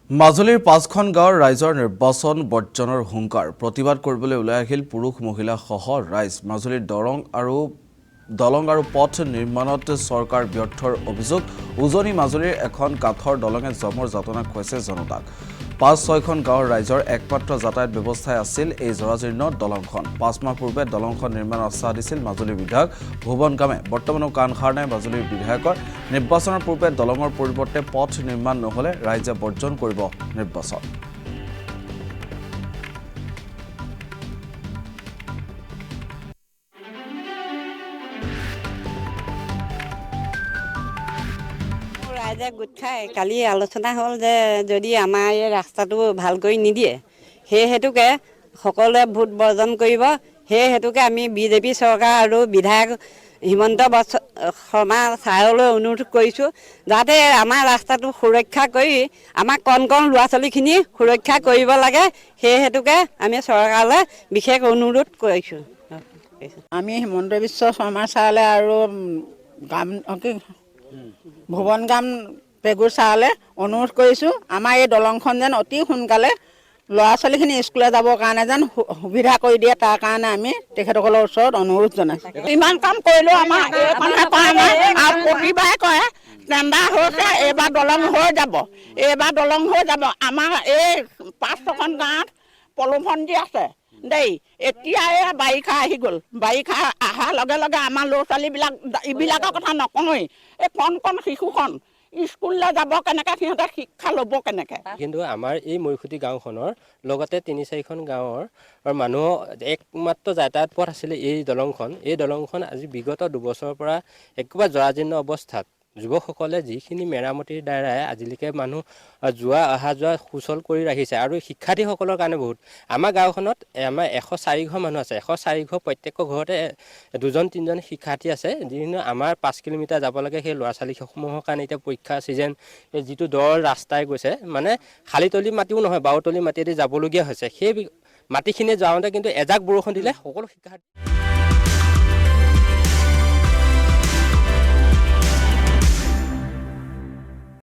মাজুলীৰ ৫খন গাঁৱৰ ৰাইজৰ নিৰ্বাচন বৰ্জনৰ হুংকাৰ প্ৰতিবাদ কৰিবলৈ ওলাই আহিল পুৰুষ মহিলা সহ ৰাইজ মাজুলীৰ দলং আৰু পথ নিৰ্মাণত চৰকাৰ ব্যৰ্থৰ অভিযোগ উজনি মাজুলীৰ এখন কাঠৰ দলঙে জমৰ যাতনা খুৱাইছে জনতাক ৫-৬খন গাঁৱৰ ৰাইজৰ একমাত্ৰ যাতায়াত ব্যৱস্থাই আছিল এই জৰাজীৰ্ণ দলংখন ৫ মাহ পূৰ্বে দলংখন নিৰ্মাণৰ আশ্বাস দিছিল মাজুলীৰ বিধায়ক ভুৱন গামে বৰ্তমানো কাণ সাৰ নাই মাজুলীৰ বিধায়কৰ নিৰ্বাচনৰ পূৰ্বে দলঙৰ পৰিৱৰ্তে পথ নিৰ্মাণ নহলে ৰাইজে বৰ্জন কৰিব নিৰ্বাচন ৰাইজে গোট খাই কালি আলোচনা হ'ল যে যদি আমাৰ এই ৰাস্তাটো ভাল কৰি নিদিয়ে সেই হেতুকে সকলোৱে ভোট বৰ্জন কৰিব সেই হেতুকে আমি বিজেপি চৰকাৰ আৰু বিধায়ক হিমন্ত শৰ্মা ছাৰলৈ অনুৰোধ কৰিছোঁ যাতে আমাৰ ৰাস্তাটো সুৰক্ষা কৰি আমাৰ কণ ল'ৰা ছোৱালীখিনি সুৰক্ষা কৰিব লাগে সেই হেতুকে আমি চৰকাৰলৈ বিশেষ অনুৰোধ কৰিছোঁ আমি হিমন্ত বিশ্ব শৰ্মা ছাৰলৈ আৰু ভুৱন গাম পেগুৰ ছাৰলৈ অনুৰোধ কৰিছোঁ আমাৰ এই দলংখন যেন অতি সোনকালে ল'ৰা ছোৱালীখিনি স্কুললৈ যাবৰ কাৰণে যেন সুবিধা কৰি দিয়ে তাৰ কাৰণে আমি তেখেতসকলৰ ওচৰত অনুৰোধ জনাইছোঁ ইমান কাম কৰিলেও আমাৰ এইখনে কৰা নাই আৰু প্ৰতিবাৰে কৰে টেণ্ডাৰ হৈছে এইবাৰ দলং হৈ যাব আমাৰ এই ৫-৬খন গাঁৱত পলুফন্দি আছে দেই এতিয়া এই বাৰিষা আহি গ'ল বাৰিষা অহাৰ লগে লগে আমাৰ ল'ৰা ছোৱালীবিলাক এইবিলাকৰ কথা নকওঁৱেই এই কণ শিশুখন স্কুললৈ যাব কেনেকৈ সিহঁতে শিক্ষা ল'ব কেনেকৈ কিন্তু আমাৰ এই মৰিখুটি গাঁওখনৰ লগতে ৩-৪খন গাঁৱৰ মানুহ একমাত্ৰ যাতায়াত পথ আছিলে এই দলংখন আজি বিগত ২ বছৰৰ পৰা একেবাৰে জৰাজীৰ্ণ অৱস্থাত যুৱকসকলে যিখিনি মেৰামতিৰ দ্বাৰাই আজিলৈকে মানুহ অহা যোৱা সুচল কৰি ৰাখিছে আৰু শিক্ষাৰ্থীসকলৰ কাৰণে বহুত আমাৰ গাঁওখনত আমাৰ 104 ঘৰ মানুহ আছে 104 ঘৰ প্ৰত্যেক ঘৰতে 2-3জন শিক্ষাৰ্থী আছে যিখিনি আমাৰ 5 কিলোমিটাৰ যাব লাগে সেই ল'ৰা ছোৱালীসমূহৰ কাৰণে এতিয়া পৰীক্ষা ছিজন যিটো দল ৰাস্তাই গৈছে মানে খালীতলি মাটিও নহয় বাওতলি মাটিয়েদি যাবলগীয়া হৈছে সেই মাটিখিনি যাওঁতে কিন্তু এজাক বৰষুণ দিলে সকলো শিক্ষাৰ্থী